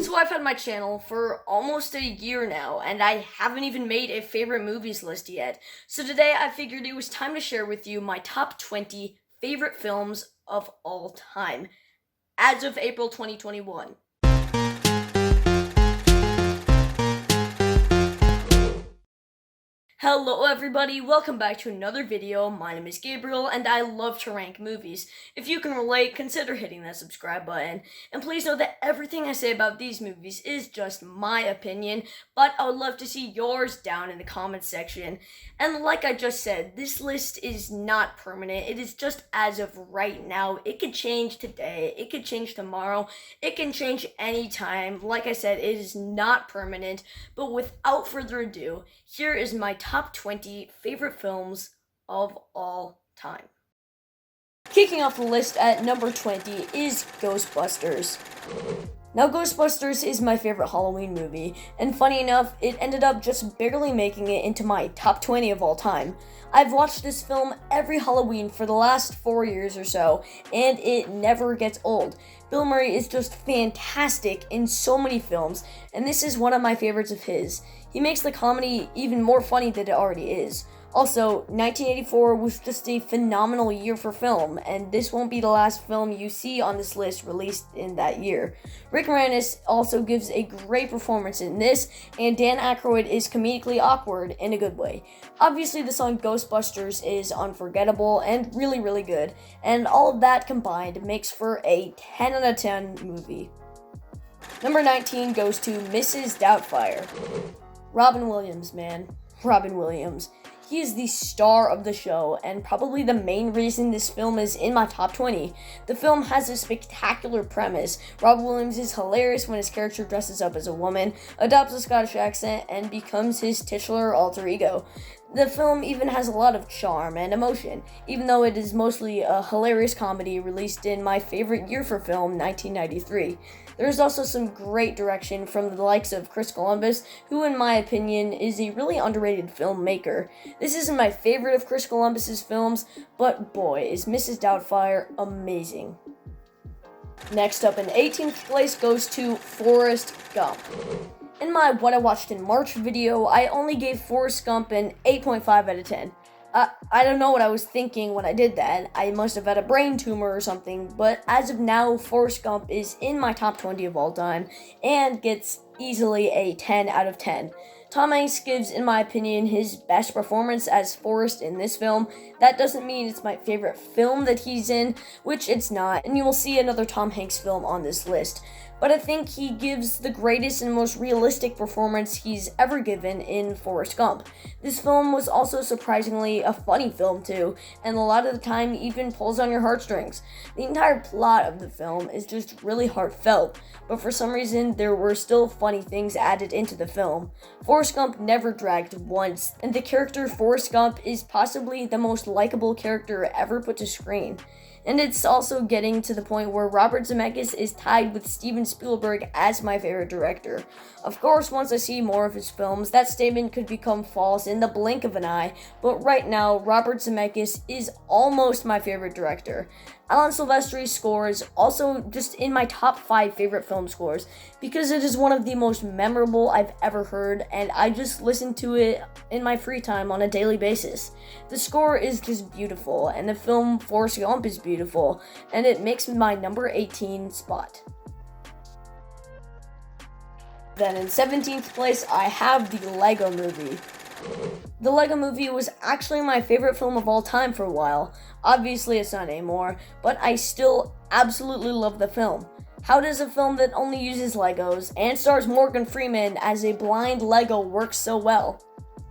So I've had my channel for almost a year now, and I haven't even made a favorite movies list yet. So today I figured it was time to share with you my top 20 favorite films of all time, as of April 2021. Hello everybody, welcome back to another video. My name is Gabriel and I love to rank movies. If you can relate, consider hitting that subscribe button. And please know that everything I say about these movies is just my opinion, but I would love to see yours down in the comments section. And like I just said, this list is not permanent. It is just as of right now. It could change today, it could change tomorrow, it can change anytime. Like I said, it is not permanent, but without further ado, here is my top 20 favorite films of all time. Kicking off the list at number 20 is Ghostbusters. Now, Ghostbusters is my favorite Halloween movie, and funny enough, it ended up just barely making it into my top 20 of all time. I've watched this film every Halloween for the last 4 years or so, and it never gets old. Bill Murray is just fantastic in so many films, and this is one of my favorites of his. He makes the comedy even more funny than it already is. Also, 1984 was just a phenomenal year for film, and this won't be the last film you see on this list released in that year. Rick Moranis also gives a great performance in this, and Dan Aykroyd is comedically awkward in a good way. Obviously, the song Ghostbusters is unforgettable and really, really good, and all of that combined makes for a 10 out of 10 movie. Number 19 goes to Mrs. Doubtfire. Robin Williams, man. Robin Williams. He is the star of the show, and probably the main reason this film is in my top 20. The film has a spectacular premise. Robin Williams is hilarious when his character dresses up as a woman, adopts a Scottish accent, and becomes his titular alter ego. The film even has a lot of charm and emotion, even though it is mostly a hilarious comedy released in my favorite year for film, 1993. There is also some great direction from the likes of Chris Columbus, who in my opinion is a really underrated filmmaker. This isn't my favorite of Chris Columbus's films, but boy, is Mrs. Doubtfire amazing. Next up in 18th place goes to Forrest Gump. In my What I Watched in March video, I only gave Forrest Gump an 8.5 out of 10. I don't know what I was thinking when I did that. I must have had a brain tumor or something, but as of now, Forrest Gump is in my top 20 of all time and gets easily a 10 out of 10. Tom Hanks gives, in my opinion, his best performance as Forrest in this film. That doesn't mean it's my favorite film that he's in, which it's not, and you will see another Tom Hanks film on this list. But I think he gives the greatest and most realistic performance he's ever given in Forrest Gump. This film was also surprisingly a funny film too, and a lot of the time even pulls on your heartstrings. The entire plot of the film is just really heartfelt, but for some reason there were still funny things added into the film. Forrest Gump never dragged once, and the character Forrest Gump is possibly the most likable character ever put to screen. And it's also getting to the point where Robert Zemeckis is tied with Steven Spielberg as my favorite director. Of course, once I see more of his films, that statement could become false in the blink of an eye, but right now, Robert Zemeckis is almost my favorite director. Alan Silvestri's score is also just in my top 5 favorite film scores because it is one of the most memorable I've ever heard, and I just listen to it in my free time on a daily basis. The score is just beautiful, and the film Forrest Gump is beautiful, and it makes my number 18 spot. Then in 17th place, I have the Lego Movie. The Lego Movie was actually my favorite film of all time for a while. Obviously it's not anymore, but I still absolutely love the film. How does a film that only uses Legos and stars Morgan Freeman as a blind Lego work so well?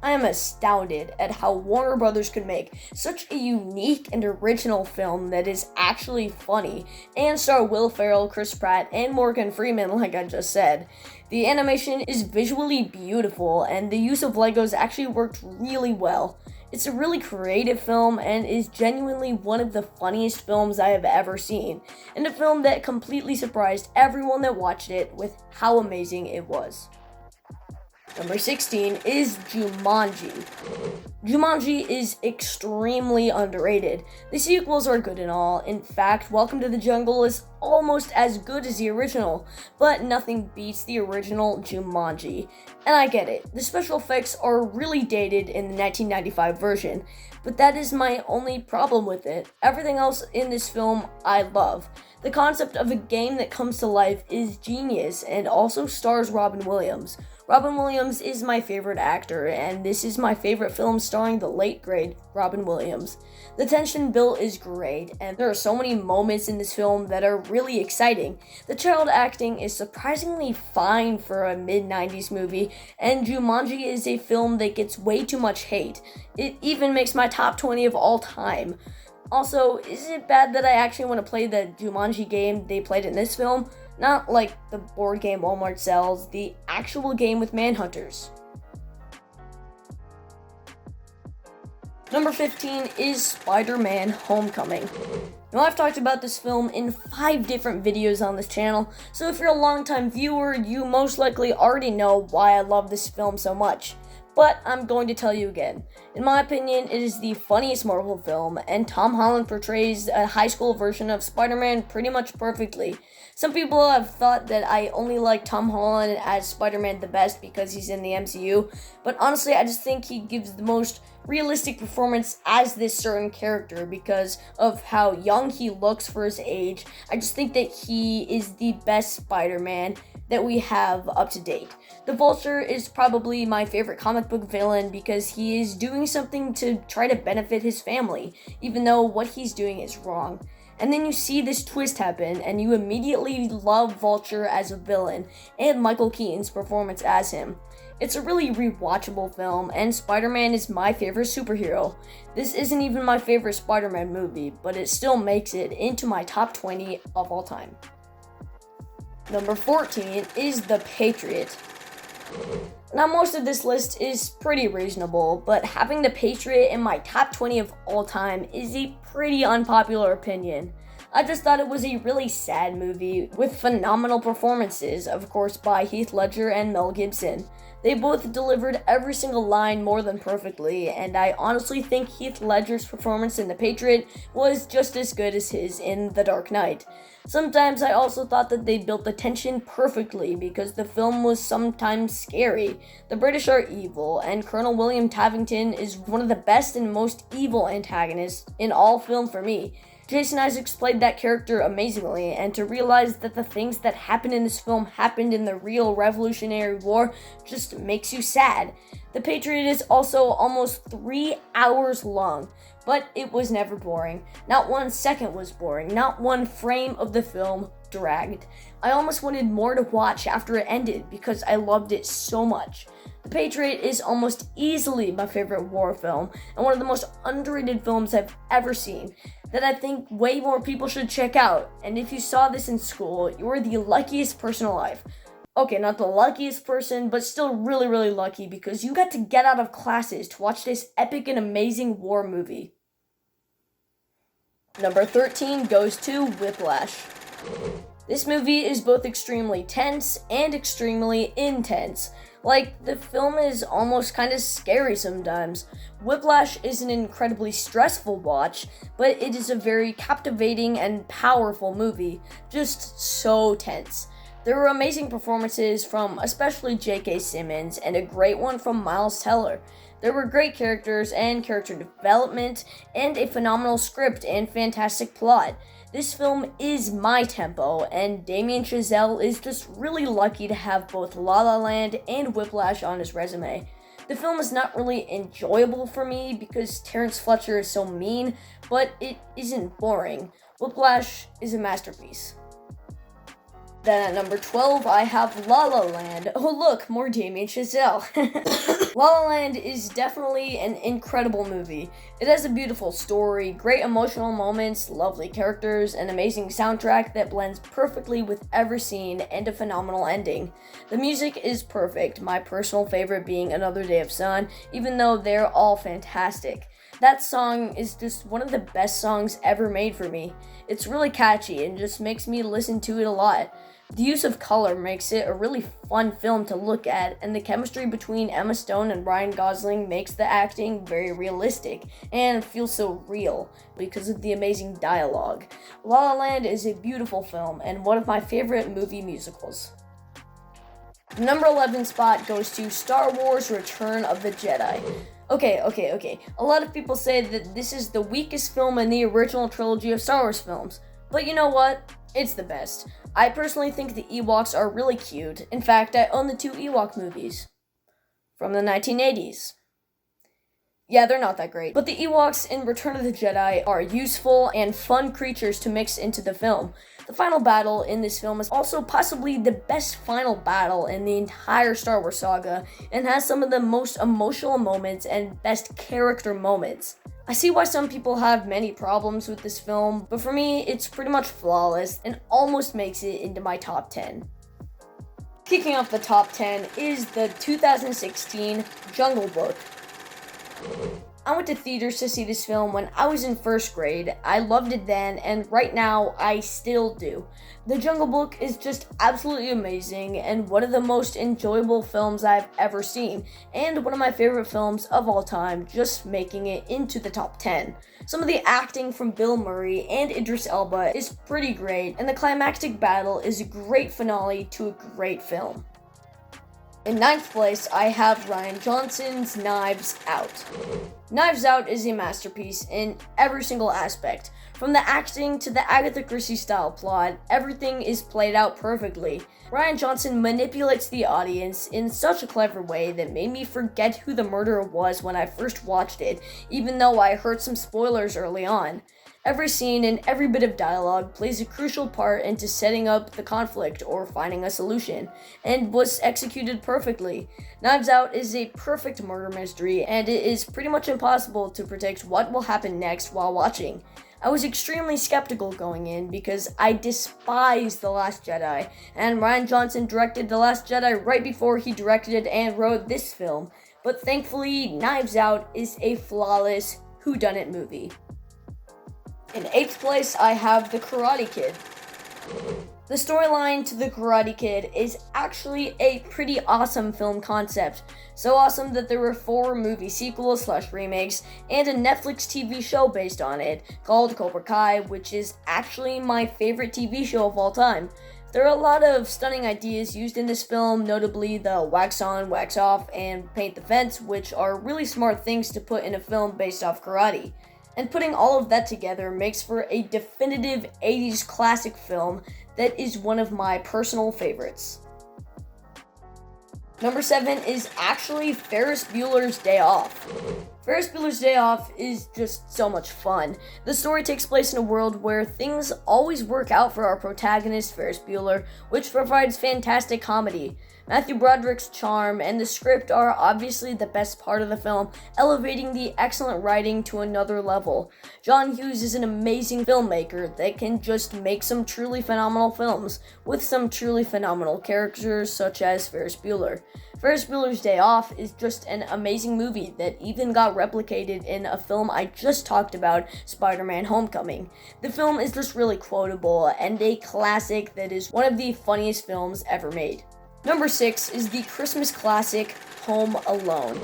I am astounded at how Warner Brothers could make such a unique and original film that is actually funny and star Will Ferrell, Chris Pratt, and Morgan Freeman like I just said. The animation is visually beautiful and the use of Legos actually worked really well. It's a really creative film and is genuinely one of the funniest films I have ever seen, and a film that completely surprised everyone that watched it with how amazing it was. Number 16 is Jumanji. Jumanji is extremely underrated. The sequels are good and all. In fact, Welcome to the Jungle is almost as good as the original, but nothing beats the original Jumanji. And I get it, the special effects are really dated in the 1995 version, but that is my only problem with it. Everything else in this film I love. The concept of a game that comes to life is genius and also stars Robin Williams. Robin Williams is my favorite actor, and this is my favorite film starring the late great Robin Williams. The tension built is great, and there are so many moments in this film that are really exciting. The child acting is surprisingly fine for a mid-90s movie, and Jumanji is a film that gets way too much hate. It even makes my top 20 of all time. Also, is it bad that I actually want to play the Jumanji game they played in this film? Not like the board game Walmart sells, the actual game with manhunters. Number 15 is Spider-Man Homecoming. Now, I've talked about this film in 5 different videos on this channel, so if you're a longtime viewer, you most likely already know why I love this film so much. But I'm going to tell you again. In my opinion, it is the funniest Marvel film, and Tom Holland portrays a high school version of Spider-Man pretty much perfectly. Some people have thought that I only like Tom Holland as Spider-Man the best because he's in the MCU, but honestly, I just think he gives the most realistic performance as this certain character because of how young he looks for his age. I just think that he is the best Spider-Man that we have up to date. The Vulture is probably my favorite comic book villain because he is doing something to try to benefit his family, even though what he's doing is wrong. And then you see this twist happen, and you immediately love Vulture as a villain, and Michael Keaton's performance as him. It's a really rewatchable film, and Spider-Man is my favorite superhero. This isn't even my favorite Spider-Man movie, but it still makes it into my top 20 of all time. Number 14 is The Patriot. Now, most of this list is pretty reasonable, but having The Patriot in my top 20 of all time is a pretty unpopular opinion. I just thought it was a really sad movie with phenomenal performances, of course, by Heath Ledger and Mel Gibson. They both delivered every single line more than perfectly, and I honestly think Heath Ledger's performance in The Patriot was just as good as his in The Dark Knight. Sometimes I also thought that they built the tension perfectly because the film was sometimes scary. The British are evil, and Colonel William Tavington is one of the best and most evil antagonists in all film for me. Jason Isaacs played that character amazingly, and to realize that the things that happened in this film happened in the real Revolutionary War just makes you sad. The Patriot is also almost 3 hours long, but it was never boring. Not 1 second was boring, not 1 frame of the film dragged. I almost wanted more to watch after it ended because I loved it so much. The Patriot is almost easily my favorite war film, and one of the most underrated films I've ever seen, that I think way more people should check out. And if you saw this in school, you are the luckiest person alive. Okay, not the luckiest person, but still really, really lucky because you got to get out of classes to watch this epic and amazing war movie. Number 13 goes to Whiplash. This movie is both extremely tense and extremely intense. Like, the film is almost kind of scary sometimes. Whiplash is an incredibly stressful watch, but it is a very captivating and powerful movie. Just so tense. There were amazing performances from especially J.K. Simmons and a great one from Miles Teller. There were great characters and character development and a phenomenal script and fantastic plot. This film is my tempo, and Damien Chazelle is just really lucky to have both La La Land and Whiplash on his resume. The film is not really enjoyable for me because Terrence Fletcher is so mean, but it isn't boring. Whiplash is a masterpiece. Then at number 12, I have La La Land. Oh look, more Damien Chazelle. La La Land is definitely an incredible movie. It has a beautiful story, great emotional moments, lovely characters, an amazing soundtrack that blends perfectly with every scene, and a phenomenal ending. The music is perfect, my personal favorite being Another Day of Sun, even though they're all fantastic. That song is just one of the best songs ever made for me. It's really catchy and just makes me listen to it a lot. The use of color makes it a really fun film to look at, and the chemistry between Emma Stone and Ryan Gosling makes the acting very realistic and feels so real because of the amazing dialogue. La La Land is a beautiful film and one of my favorite movie musicals. The number 11 spot goes to Star Wars Return of the Jedi. Okay. A lot of people say that this is the weakest film in the original trilogy of Star Wars films. But you know what? It's the best. I personally think the Ewoks are really cute. In fact, I own the 2 Ewok movies from the 1980s. Yeah, they're not that great. But the Ewoks in Return of the Jedi are useful and fun creatures to mix into the film. The final battle in this film is also possibly the best final battle in the entire Star Wars saga and has some of the most emotional moments and best character moments. I see why some people have many problems with this film, but for me, it's pretty much flawless and almost makes it into my top 10. Kicking off the top 10 is the 2016 Jungle Book. I went to theaters to see this film when I was in first grade. I loved it then, and right now, I still do. The Jungle Book is just absolutely amazing and one of the most enjoyable films I've ever seen, and one of my favorite films of all time, just making it into the top 10. Some of the acting from Bill Murray and Idris Elba is pretty great, and the climactic battle is a great finale to a great film. In 9th place, I have Rian Johnson's Knives Out. Knives Out is a masterpiece in every single aspect. From the acting to the Agatha Christie style plot, everything is played out perfectly. Rian Johnson manipulates the audience in such a clever way that made me forget who the murderer was when I first watched it, even though I heard some spoilers early on. Every scene and every bit of dialogue plays a crucial part into setting up the conflict or finding a solution, and was executed perfectly. Knives Out is a perfect murder mystery, and it is pretty much impossible to predict what will happen next while watching. I was extremely skeptical going in because I despise The Last Jedi, and Rian Johnson directed The Last Jedi right before he directed and wrote this film, but thankfully Knives Out is a flawless whodunit movie. In 8th place, I have The Karate Kid. The storyline to The Karate Kid is actually a pretty awesome film concept. So awesome that there were 4 movie sequels/remakes and a Netflix TV show based on it called Cobra Kai, which is actually my favorite TV show of all time. There are a lot of stunning ideas used in this film, notably the wax on, wax off, and paint the fence, which are really smart things to put in a film based off karate. And putting all of that together makes for a definitive 80s classic film that is one of my personal favorites. Number 7 is actually Ferris Bueller's Day Off. Ferris Bueller's Day Off is just so much fun. The story takes place in a world where things always work out for our protagonist, Ferris Bueller, which provides fantastic comedy. Matthew Broderick's charm and the script are obviously the best part of the film, elevating the excellent writing to another level. John Hughes is an amazing filmmaker that can just make some truly phenomenal films, with some truly phenomenal characters such as Ferris Bueller. Ferris Bueller's Day Off is just an amazing movie that even got replicated in a film I just talked about, Spider-Man: Homecoming. The film is just really quotable and a classic that is one of the funniest films ever made. Number 6 is the Christmas classic Home Alone.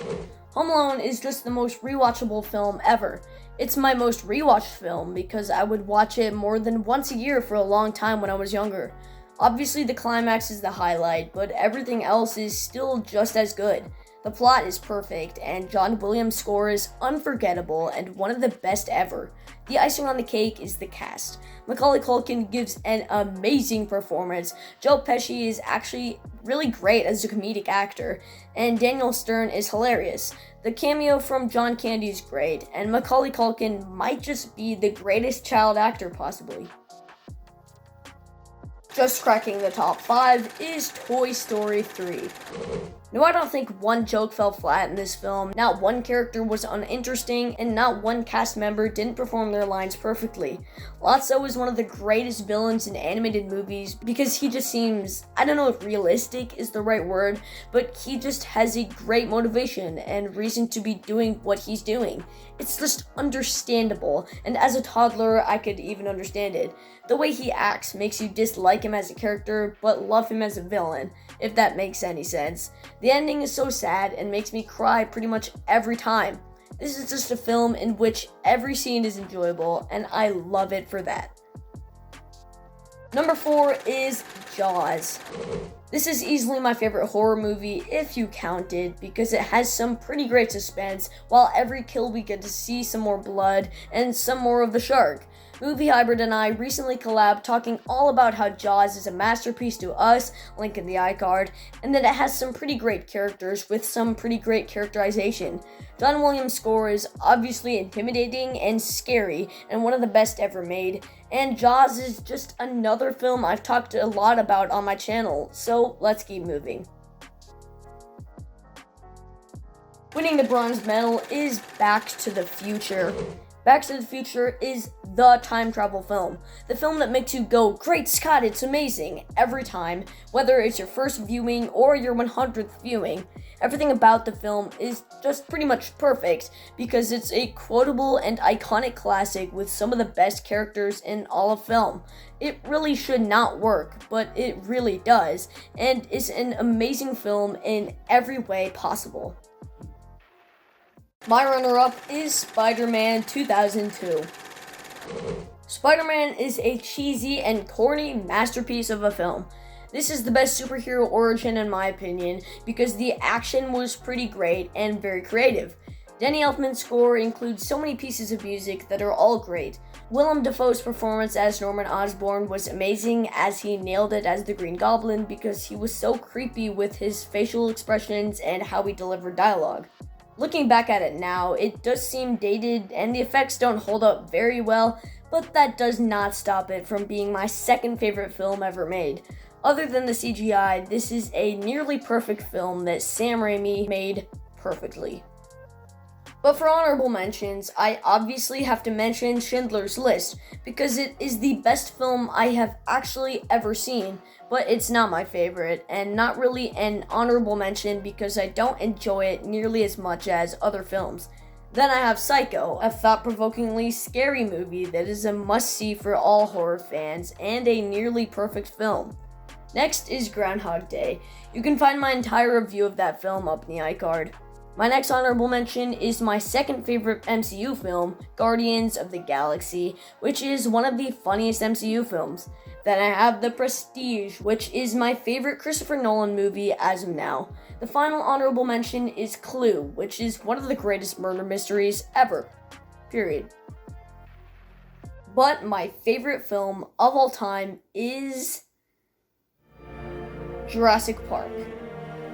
Home Alone is just the most rewatchable film ever. It's my most rewatched film because I would watch it more than once a year for a long time when I was younger. Obviously the climax is the highlight, but everything else is still just as good. The plot is perfect, and John Williams' score is unforgettable and one of the best ever. The icing on the cake is the cast. Macaulay Culkin gives an amazing performance. Joe Pesci is actually really great as a comedic actor, and Daniel Stern is hilarious. The cameo from John Candy is great, and Macaulay Culkin might just be the greatest child actor possibly. Just cracking the top 5 is Toy Story 3. No, I don't think one joke fell flat in this film, not one character was uninteresting, and not one cast member didn't perform their lines perfectly. Lotso is one of the greatest villains in animated movies because he just seems, I don't know if realistic is the right word, but he just has a great motivation and reason to be doing what he's doing. It's just understandable, and as a toddler, I could even understand it. The way he acts makes you dislike him as a character, but love him as a villain, if that makes any sense. The ending is so sad and makes me cry pretty much every time. This is just a film in which every scene is enjoyable, and I love it for that. Number 4 is Jaws. This is easily my favorite horror movie if you count it, because it has some pretty great suspense, while every kill we get to see some more blood and some more of the shark. Movie Hybrid and I recently collabed talking all about how Jaws is a masterpiece to us, link in the iCard, and that it has some pretty great characters with some pretty great characterization. John Williams' score is obviously intimidating and scary, and one of the best ever made, and Jaws is just another film I've talked a lot about on my channel, so let's keep moving. Winning the bronze medal is Back to the Future. Back to the Future is the time travel film. The film that makes you go, "Great Scott, it's amazing," every time, whether it's your first viewing or your 100th viewing. Everything about the film is just pretty much perfect because it's a quotable and iconic classic with some of the best characters in all of film. It really should not work, but it really does, and is an amazing film in every way possible. My runner-up is Spider-Man 2002. Spider-Man is a cheesy and corny masterpiece of a film. This is the best superhero origin in my opinion because the action was pretty great and very creative. Danny Elfman's score includes so many pieces of music that are all great. Willem Dafoe's performance as Norman Osborn was amazing as he nailed it as the Green Goblin because he was so creepy with his facial expressions and how he delivered dialogue. Looking back at it now, it does seem dated and the effects don't hold up very well, but that does not stop it from being my second favorite film ever made. Other than the CGI, this is a nearly perfect film that Sam Raimi made perfectly. But for honorable mentions, I obviously have to mention Schindler's List, because it is the best film I have actually ever seen, but it's not my favorite, and not really an honorable mention because I don't enjoy it nearly as much as other films. Then I have Psycho, a thought-provokingly scary movie that is a must-see for all horror fans, and a nearly perfect film. Next is Groundhog Day. You can find my entire review of that film up in the iCard. My next honorable mention is my second favorite MCU film, Guardians of the Galaxy, which is one of the funniest MCU films. Then I have The Prestige, which is my favorite Christopher Nolan movie as of now. The final honorable mention is Clue, which is one of the greatest murder mysteries ever. Period. But my favorite film of all time is Jurassic Park.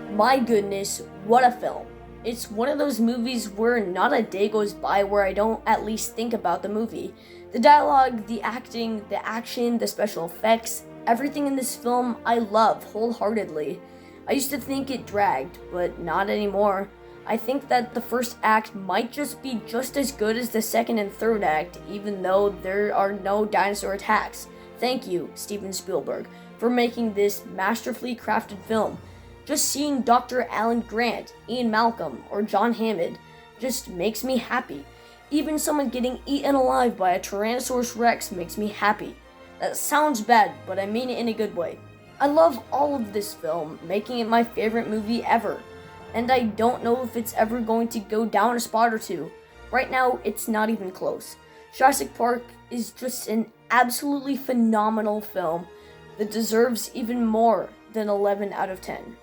My goodness, what a film. It's one of those movies where not a day goes by where I don't at least think about the movie. The dialogue, the acting, the action, the special effects, everything in this film I love wholeheartedly. I used to think it dragged, but not anymore. I think that the first act might just be just as good as the second and third act, even though there are no dinosaur attacks. Thank you, Steven Spielberg, for making this masterfully crafted film. Just seeing Dr. Alan Grant, Ian Malcolm, or John Hammond just makes me happy. Even someone getting eaten alive by a Tyrannosaurus Rex makes me happy. That sounds bad, but I mean it in a good way. I love all of this film, making it my favorite movie ever. And I don't know if it's ever going to go down a spot or two. Right now, it's not even close. Jurassic Park is just an absolutely phenomenal film that deserves even more than 11 out of 10.